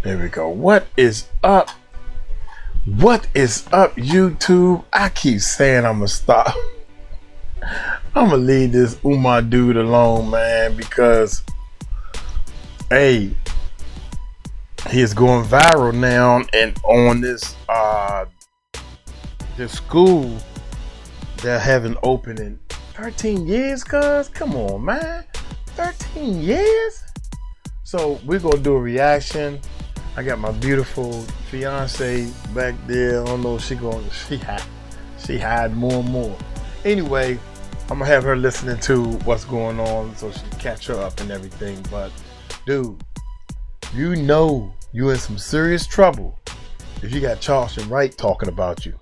There we go. What is up? What is up, YouTube? I keep saying I'm gonna stop. I'm gonna leave this Umar dude alone, man, because hey, he is going viral now, and on this school they're having open in 13 years, cuz come on, man, 13 years. So we're gonna do a reaction. I got my beautiful fiance back there. I don't know if she hide more and more. Anyway, I'm gonna have her listening to what's going on so she can catch her up and everything. But dude, you know you in some serious trouble if you got Charleston White talking about you.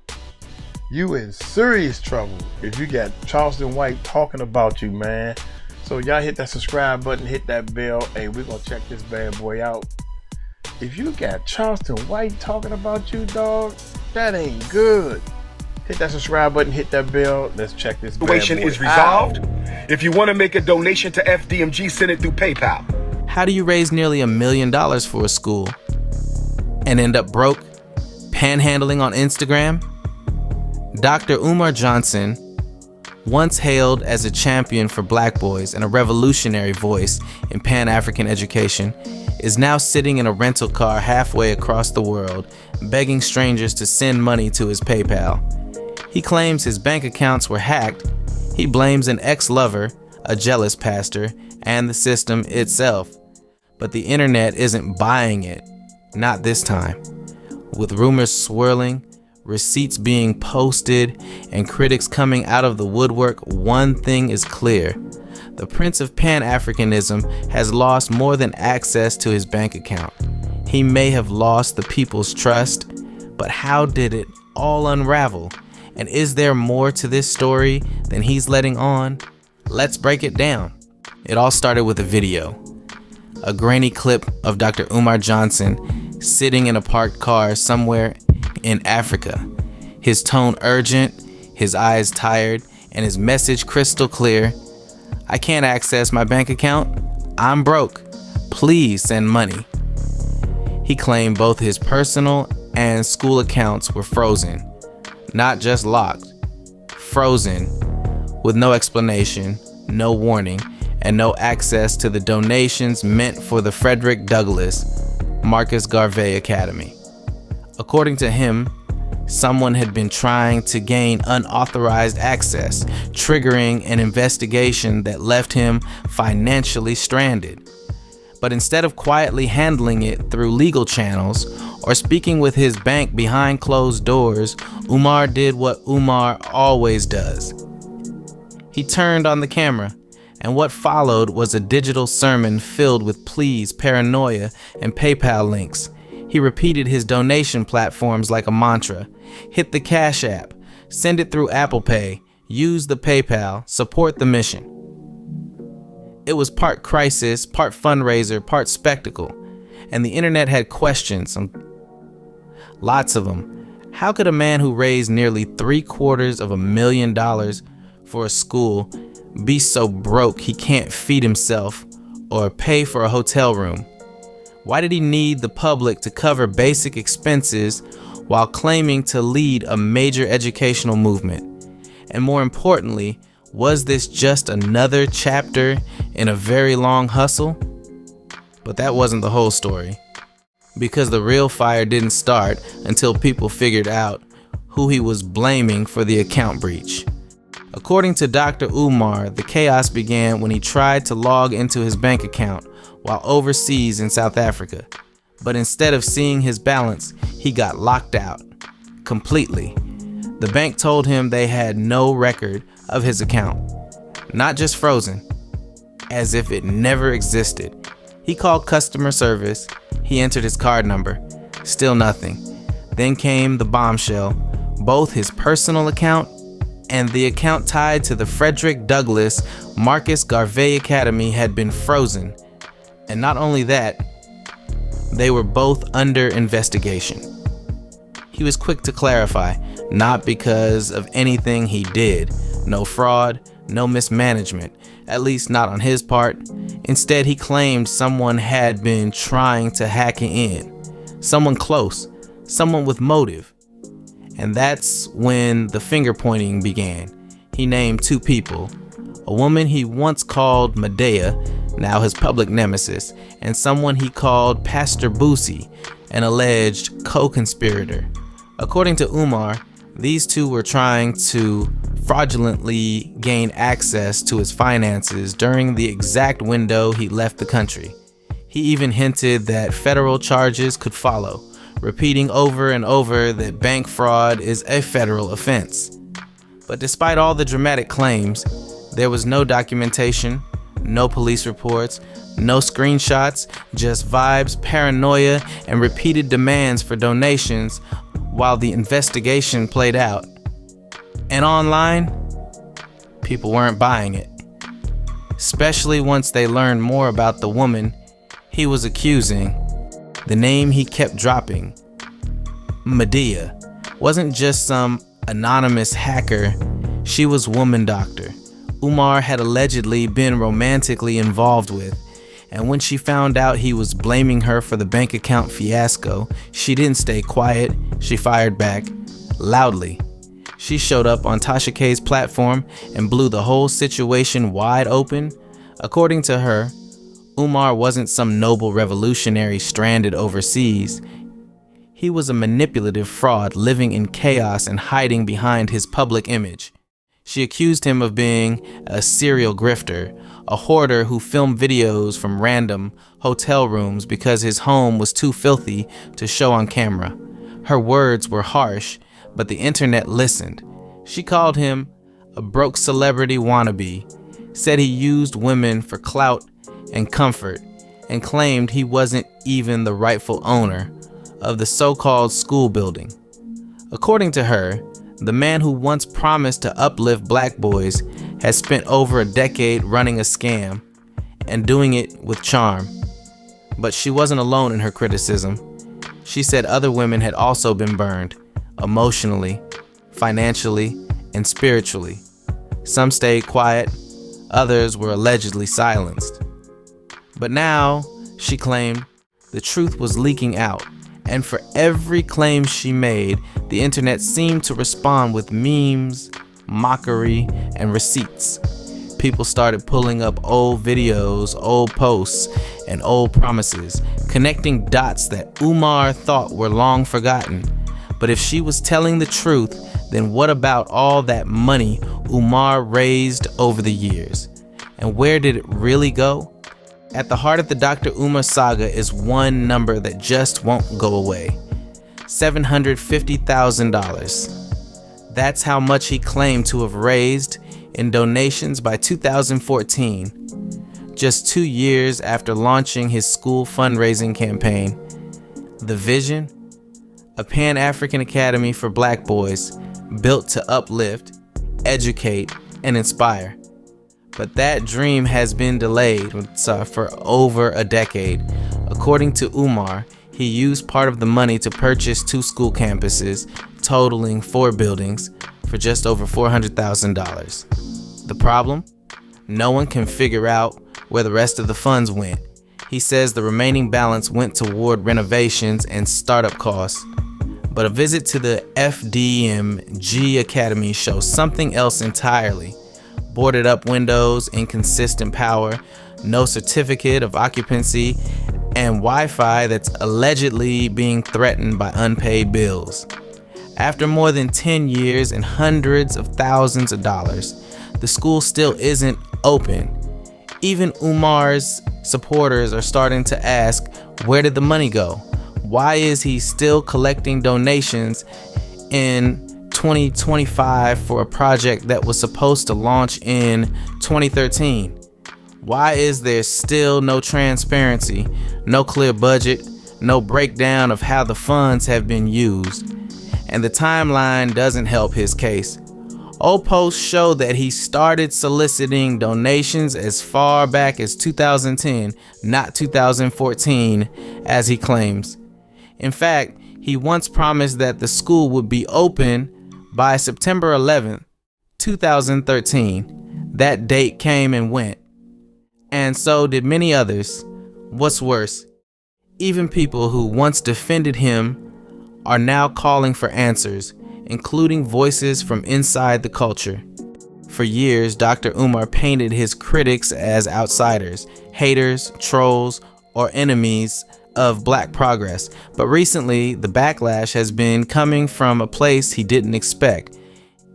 You in serious trouble if you got Charleston White talking about you, man. So y'all hit that subscribe button, hit that bell. Hey, we're gonna check this bad boy out. If you got Charleston White talking about you, dog, that ain't good. Hit that subscribe button, hit that bell. Let's check this bad boy Situation is resolved. If you want to make a donation to FDMG, send it through PayPal. How do you raise nearly $1 million for a school and end up broke, panhandling on Instagram? Dr. Umar Johnson, once hailed as a champion for black boys and a revolutionary voice in Pan-African education, is now sitting in a rental car halfway across the world, begging strangers to send money to his PayPal. He claims his bank accounts were hacked. He blames an ex-lover, a jealous pastor, and the system itself. But the internet isn't buying it, not this time. With rumors swirling, receipts being posted, and critics coming out of the woodwork, one thing is clear. The Prince of Pan-Africanism has lost more than access to his bank account. He may have lost the people's trust, but how did it all unravel? And is there more to this story than he's letting on? Let's break it down. It all started with a video. A grainy clip of Dr. Umar Johnson sitting in a parked car somewhere in Africa. His tone urgent, his eyes tired, and his message crystal clear. I can't access my bank account. I'm broke. Please send money. He claimed both his personal and school accounts were frozen. Not just locked, frozen, with no explanation, no warning, and no access to the donations meant for the Frederick Douglass Marcus Garvey Academy. According to him, someone had been trying to gain unauthorized access, triggering an investigation that left him financially stranded. But instead of quietly handling it through legal channels or speaking with his bank behind closed doors, Umar did what Umar always does. He turned on the camera, and what followed was a digital sermon filled with pleas, paranoia, and PayPal links. He repeated his donation platforms like a mantra. Hit the CashApp, send it through Apple Pay, use the PayPal, support the mission. It was part crisis, part fundraiser, part spectacle, and the internet had questions, lots of them. How could a man who raised nearly $750,000 for a school be so broke he can't feed himself or pay for a hotel room? Why did he need the public to cover basic expenses while claiming to lead a major educational movement? And more importantly, was this just another chapter in a very long hustle? But that wasn't the whole story, because the real fire didn't start until people figured out who he was blaming for the account breach. According to Dr. Umar, the chaos began when he tried to log into his bank account while overseas in South Africa. But instead of seeing his balance, he got locked out completely. The bank told him they had no record of his account, not just frozen, as if it never existed. He called customer service, he entered his card number, still nothing. Then came the bombshell. Both his personal account and the account tied to the Frederick Douglass Marcus Garvey Academy had been frozen. And not only that, they were both under investigation. He was quick to clarify, not because of anything he did, no fraud, no mismanagement, at least not on his part. Instead, he claimed someone had been trying to hack in. someone close, someone with motive. And that's when the finger pointing began. He named two people, a woman he once called Medea, now his public nemesis, and someone he called Pastor Boosie, an alleged co-conspirator. According to Umar, these two were trying to fraudulently gain access to his finances during the exact window he left the country. He even hinted that federal charges could follow, repeating over and over that bank fraud is a federal offense. But despite all the dramatic claims, there was no documentation, no police reports, no screenshots, just vibes, paranoia, and repeated demands for donations while the investigation played out. And online, people weren't buying it. Especially once they learned more about the woman he was accusing. The name he kept dropping, Medea, wasn't just some anonymous hacker. She was woman doctor Umar had allegedly been romantically involved with. And when she found out he was blaming her for the bank account fiasco, she didn't stay quiet. She fired back loudly. She showed up on Tasha K's platform and blew the whole situation wide open. According to her, Umar wasn't some noble revolutionary stranded overseas. He was a manipulative fraud living in chaos and hiding behind his public image. She accused him of being a serial grifter, a hoarder who filmed videos from random hotel rooms because his home was too filthy to show on camera. Her words were harsh, but the internet listened. She called him a broke celebrity wannabe, said he used women for clout and comfort, and claimed he wasn't even the rightful owner of the so-called school building. According to her, the man who once promised to uplift black boys has spent over a decade running a scam and doing it with charm. But she wasn't alone in her criticism. She said other women had also been burned, emotionally, financially, and spiritually. Some stayed quiet, others were allegedly silenced. But now, she claimed, the truth was leaking out, and for every claim she made, the internet seemed to respond with memes, mockery, and receipts. People started pulling up old videos, old posts, and old promises, connecting dots that Umar thought were long forgotten. But if she was telling the truth, then what about all that money Umar raised over the years? And where did it really go? At the heart of the Dr. Umar saga is one number that just won't go away: $750,000. That's how much he claimed to have raised in donations by 2014, just 2 years after launching his school fundraising campaign. The vision? A Pan-African Academy for black boys, built to uplift, educate, and inspire. But that dream has been delayed for over a decade. According to Umar, he used part of the money to purchase 2 school campuses, totaling 4 buildings, for just over $400,000. The problem? No one can figure out where the rest of the funds went. He says the remaining balance went toward renovations and startup costs. But a visit to the FDMG Academy shows something else entirely. Boarded up windows, inconsistent power, no certificate of occupancy, and Wi-Fi that's allegedly being threatened by unpaid bills. After more than 10 years and hundreds of thousands of dollars, the school still isn't open. Even Umar's supporters are starting to ask, where did the money go? Why is he still collecting donations in 2025 for a project that was supposed to launch in 2013? Why is there still no transparency, no clear budget, no breakdown of how the funds have been used? And the timeline doesn't help his case. Old posts show that he started soliciting donations as far back as 2010, not 2014, as he claims. In fact, he once promised that the school would be open by September 11th, 2013. That date came and went. And so did many others. What's worse, Even people who once defended him are now calling for answers, including voices from inside the culture. For years, Dr. Umar painted his critics as outsiders, haters, trolls, or enemies of Black progress. But recently, the backlash has been coming from a place he didn't expect,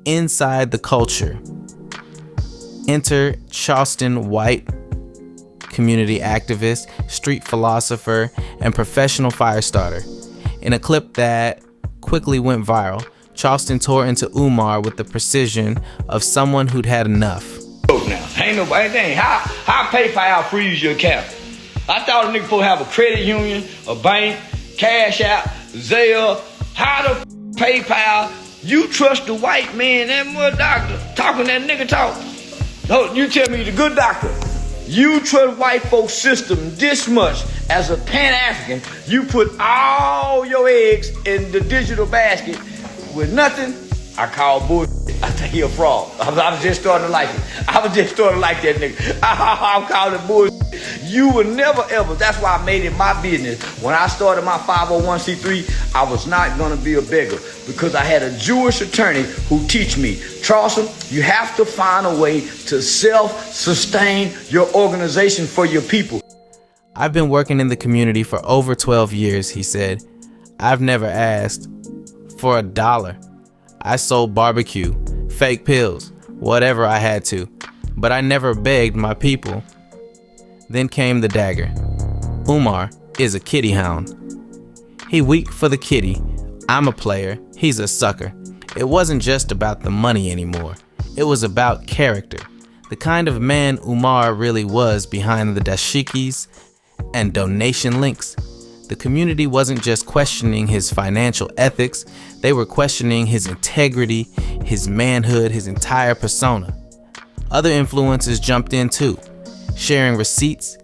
inside the culture. Enter Charleston White, community activist, street philosopher, and professional fire starter. In a clip that quickly went viral, Charleston tore into Umar with the precision of someone who'd had enough. Now, ain't nobody, how PayPal freeze your account? I thought a nigga supposed to have a credit union, a bank, CashApp, Zelle. How the PayPal? You trust the white man, that mother doctor, talking that nigga talk. No, you tell me the good doctor. You trust white folks' system this much as a Pan-African. You put all your eggs in the digital basket with nothing. I call bullshit. I think he a fraud. I was just starting to like it. I was just starting to like that nigga. I'm calling bullshit. You will never ever. That's why I made it my business. When I started my 501c3, I was not gonna be a beggar because I had a Jewish attorney who teach me, Charleston, you have to find a way to self-sustain your organization for your people. I've been working in the community for over 12 years, he said. I've never asked for $1. I sold barbecue, fake pills, whatever I had to, but I never begged my people. Then came the dagger. Umar is a kitty hound. He weak for the kitty. I'm a player. He's a sucker. It wasn't just about the money anymore. It was about character. The kind of man Umar really was behind the dashikis and donation links. The community wasn't just questioning his financial ethics, they were questioning his integrity, his manhood, his entire persona. Other influencers jumped in too, sharing receipts,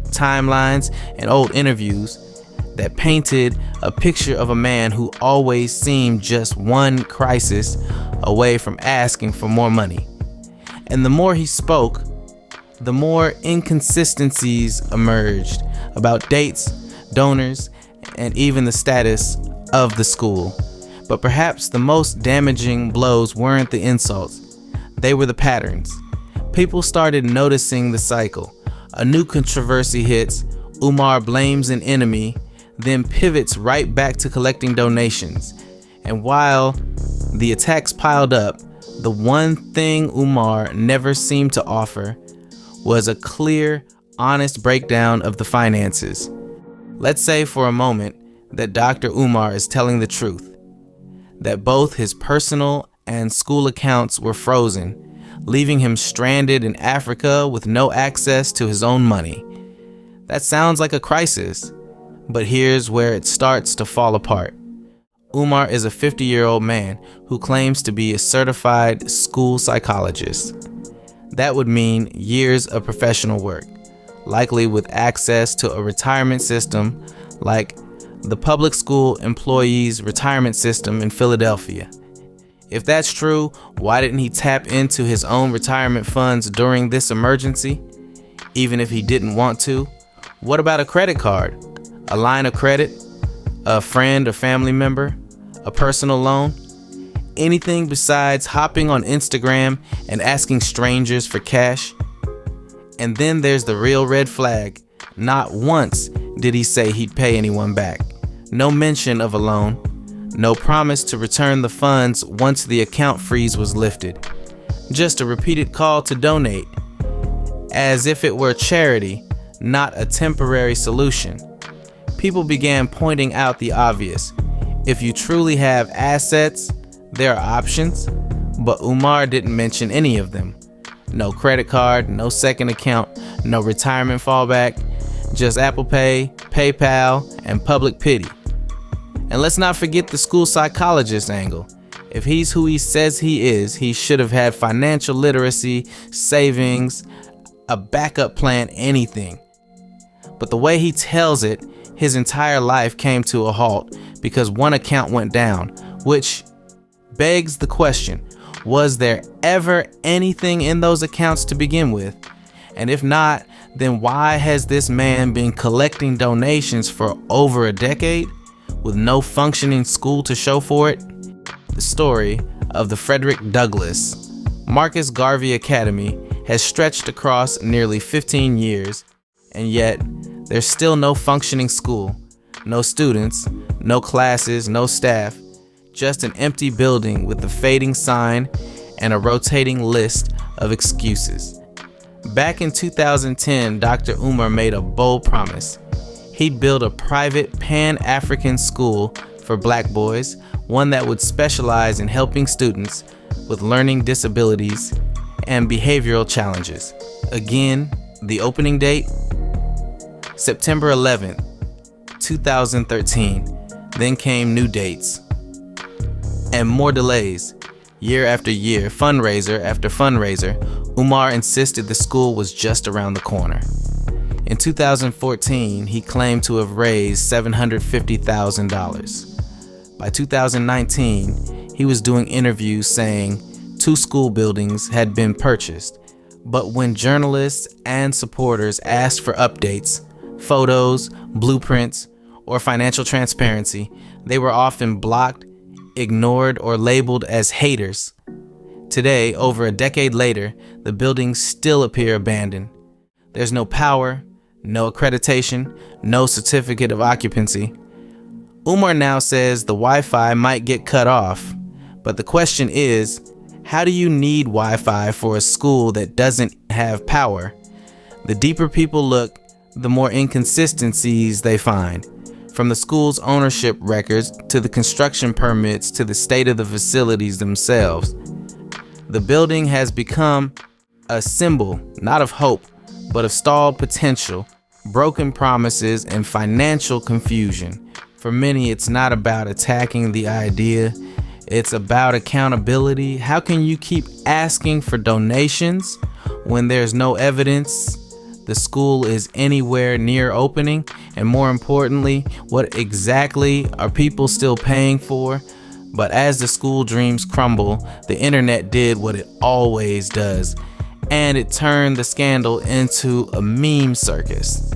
timelines, and old interviews that painted a picture of a man who always seemed just one crisis away from asking for more money. And the more he spoke, the more inconsistencies emerged about dates, donors, and even the status of the school. But perhaps the most damaging blows weren't the insults, they were the patterns. People started noticing the cycle. A new controversy hits, Umar blames an enemy, then pivots right back to collecting donations. And while the attacks piled up, the one thing Umar never seemed to offer was a clear, honest breakdown of the finances. Let's say for a moment that Dr. Umar is telling the truth, that both his personal and school accounts were frozen, leaving him stranded in Africa with no access to his own money. That sounds like a crisis, but here's where it starts to fall apart. Umar is a 50-year-old man who claims to be a certified school psychologist. That would mean years of professional work, likely with access to a retirement system like the public school employees retirement system in Philadelphia. If that's true, why didn't he tap into his own retirement funds during this emergency? Even if he didn't want to? What about a credit card? A line of credit? A friend or family member? A personal loan? Anything besides hopping on Instagram and asking strangers for cash? And then there's the real red flag. Not once did he say he'd pay anyone back. No mention of a loan. No promise to return the funds once the account freeze was lifted. Just a repeated call to donate, as if it were charity, not a temporary solution. People began pointing out the obvious. If you truly have assets, there are options, but Umar didn't mention any of them. No credit card, no second account, no retirement fallback, just Apple Pay, PayPal, and public pity. And let's not forget the school psychologist angle. If he's who he says he is, he should have had financial literacy, savings, a backup plan, anything. But the way he tells it, his entire life came to a halt because one account went down, which begs the question, was there ever anything in those accounts to begin with? And if not, then why has this man been collecting donations for over a decade with no functioning school to show for it? The story of the Frederick Douglass Marcus Garvey Academy has stretched across nearly 15 years, and yet there's still no functioning school, no students, no classes, no staff, just an empty building with a fading sign and a rotating list of excuses. Back in 2010, Dr. Umar made a bold promise. He'd build a private Pan-African school for black boys, one that would specialize in helping students with learning disabilities and behavioral challenges. Again, the opening date, September 11th, 2013. Then came new dates and more delays. Year after year, fundraiser after fundraiser, Umar insisted the school was just around the corner. In 2014, he claimed to have raised $750,000. By 2019, he was doing interviews saying 2 school buildings had been purchased. But when journalists and supporters asked for updates, photos, blueprints, or financial transparency, they were often blocked, ignored, or labeled as haters. Today, over a decade later, the buildings still appear abandoned. There's no power, no accreditation, no certificate of occupancy. Umar now says the Wi-Fi might get cut off, but the question is, how do you need Wi-Fi for a school that doesn't have power? The deeper people look, the more inconsistencies they find. From the school's ownership records to the construction permits to the state of the facilities themselves. The building has become a symbol, not of hope, but of stalled potential, broken promises, and financial confusion. For many, it's not about attacking the idea, it's about accountability. How can you keep asking for donations when there's no evidence the school is anywhere near opening? And more importantly, what exactly are people still paying for? But as the school dreams crumble, the internet did what it always does, and it turned the scandal into a meme circus.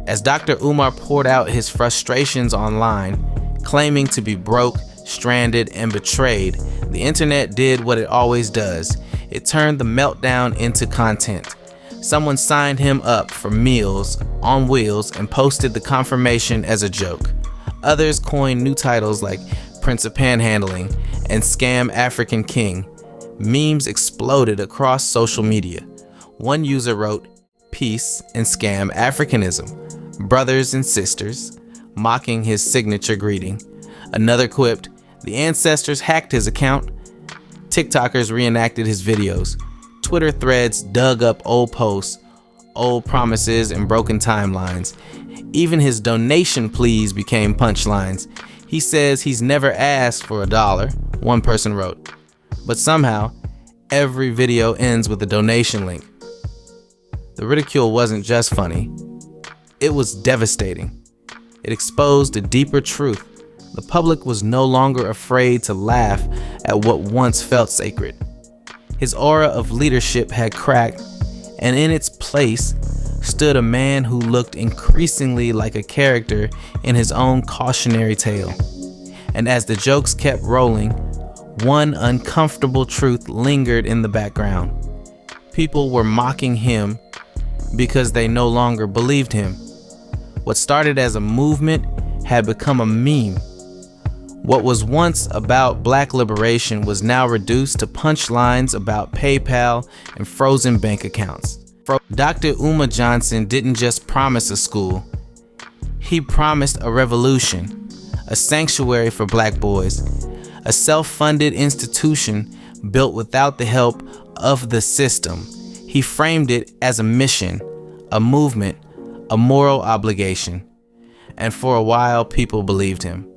As Dr. Umar poured out his frustrations online, claiming to be broke, stranded, and betrayed, the internet did what it always does. It turned the meltdown into content. Someone signed him up for Meals on Wheels and posted the confirmation as a joke. Others coined new titles like Prince of Panhandling and Scam African King. Memes exploded across social media. One user wrote, "Peace and Scam Africanism, brothers and sisters," mocking his signature greeting. Another quipped, "The ancestors hacked his account." TikTokers reenacted his videos. Twitter threads dug up old posts, old promises, and broken timelines. Even his donation pleas became punchlines. He says he's never asked for $1, one person wrote. But somehow, every video ends with a donation link. The ridicule wasn't just funny. It was devastating. It exposed a deeper truth. The public was no longer afraid to laugh at what once felt sacred. His aura of leadership had cracked, and in its place stood a man who looked increasingly like a character in his own cautionary tale. And as the jokes kept rolling, one uncomfortable truth lingered in the background. People were mocking him because they no longer believed him. What started as a movement had become a meme. What was once about black liberation was now reduced to punchlines about PayPal and frozen bank accounts. Dr. Umar Johnson didn't just promise a school. He promised a revolution, a sanctuary for black boys, a self-funded institution built without the help of the system. He framed it as a mission, a movement, a moral obligation. And for a while, people believed him.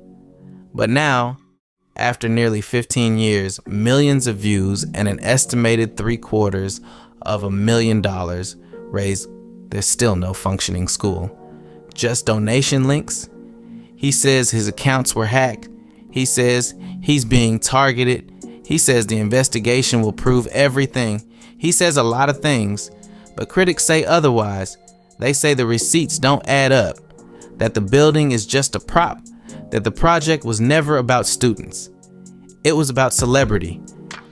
But now, after nearly 15 years, millions of views, and an estimated $750,000 raised, there's still no functioning school. Just donation links. He says his accounts were hacked. He says he's being targeted. He says the investigation will prove everything. He says a lot of things, but critics say otherwise. They say the receipts don't add up, that the building is just a prop, that the project was never about students. It was about celebrity,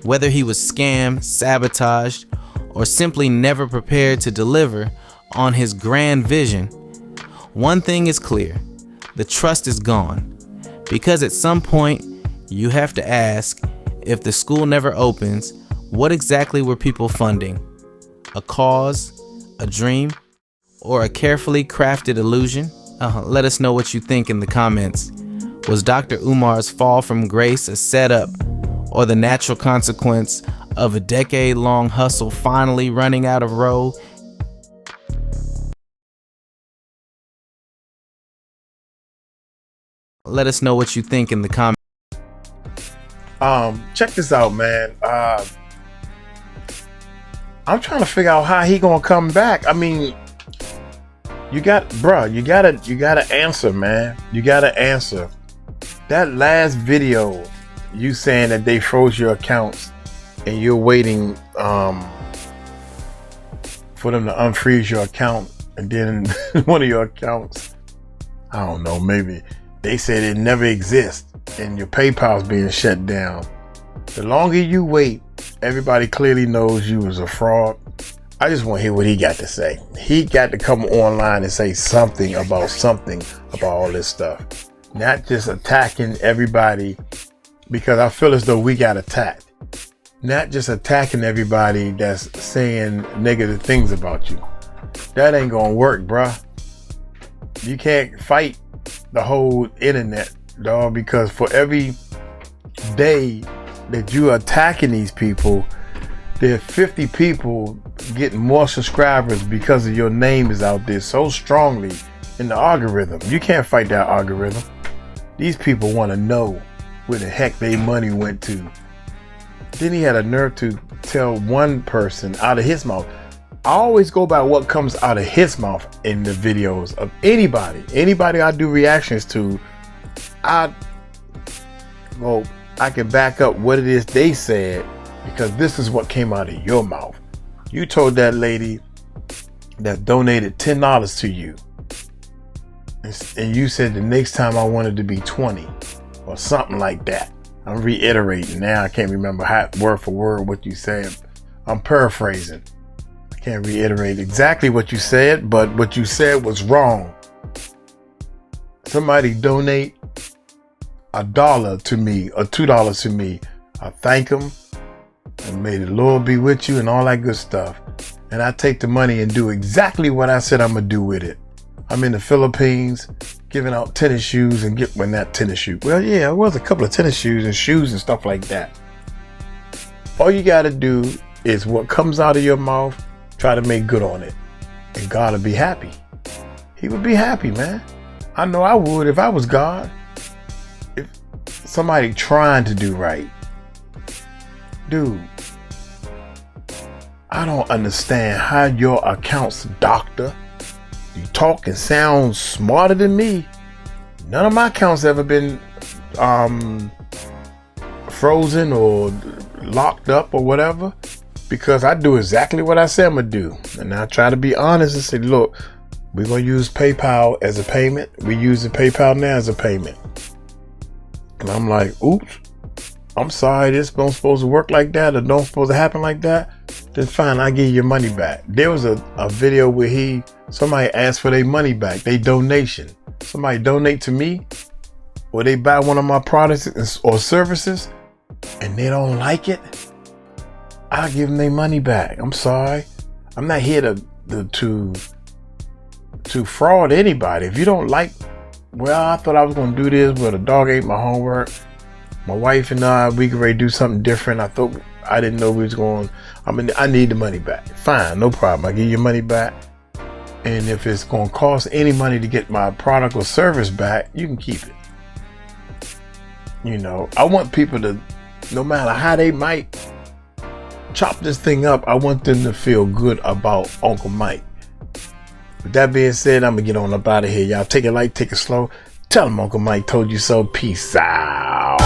whether he was scammed, sabotaged, or simply never prepared to deliver on his grand vision. One thing is clear, the trust is gone, because at some point you have to ask, if the school never opens, what exactly were people funding? A cause, a dream, or a carefully crafted illusion? Let us know what you think in the comments. Was Dr. Umar's fall from grace a setup, or the natural consequence of a decade-long hustle finally running out of road? Let us know what you think in the comments. Check this out, man. I'm trying to figure out how he gonna come back. I mean, you gotta answer, man. You gotta answer. That last video, you saying that they froze your accounts and you're waiting for them to unfreeze your account, and then one of your accounts, I don't know, maybe they said it never exists and your PayPal's being shut down. The longer you wait, everybody clearly knows you was a fraud. I just want to hear what he got to say. He got to come online and say something about all this stuff. Not just attacking everybody, because I feel as though we got attacked. Not just attacking everybody that's saying negative things about you. That ain't gonna work, bruh. You can't fight the whole internet, dog, because for every day that you're attacking these people, there are 50 people getting more subscribers because of your name is out there so strongly in the algorithm. You can't fight that algorithm. These people want to know where the heck their money went to. Then he had a nerve to tell one person out of his mouth. I always go by what comes out of his mouth in the videos of anybody I do reactions to. I can back up what it is they said, because this is what came out of your mouth. You told that lady that donated $10 to you, and you said the next time I wanted to be 20 or something like that. I'm reiterating now. I can't remember word for word what you said. I'm paraphrasing. I can't reiterate exactly what you said, but what you said was wrong. Somebody donate $1 to me or $2 to me. I thank them, and may the Lord be with you and all that good stuff. And I take the money and do exactly what I said I'm gonna do with it. I'm in the Philippines giving out tennis shoes and tennis shoe. Well, yeah, it was a couple of tennis shoes and stuff like that. All you gotta do is what comes out of your mouth, try to make good on it. And God will be happy. He would be happy, man. I know I would if I was God. If somebody trying to do right. Dude, I don't understand how your account's doctor. You talk and sound smarter than me. None of my accounts ever been frozen or locked up or whatever, because I do exactly what I say I'm gonna do. And I try to be honest and say, look, we're gonna use PayPal as a payment. We use the PayPal now as a payment. And I'm like, oops, I'm sorry, this don't supposed to work like that or don't supposed to happen like that. Then fine, I give you your money back. There was a video where somebody asked for their money back, their donation. Somebody donate to me, or they buy one of my products or services, and they don't like it. I'll give them their money back. I'm sorry. I'm not here to fraud anybody. If you don't like, well, I thought I was gonna do this, but a dog ate my homework. My wife and I, we could ready to do something different. I didn't know we was going. I need the money back. Fine, no problem. I give you your money back. And if it's going to cost any money to get my product or service back, you can keep it. You know, I want people to, no matter how they might chop this thing up, I want them to feel good about Uncle Mike. With that being said, I'm going to get on up out of here. Y'all take it light, take it slow. Tell them Uncle Mike told you so. Peace out.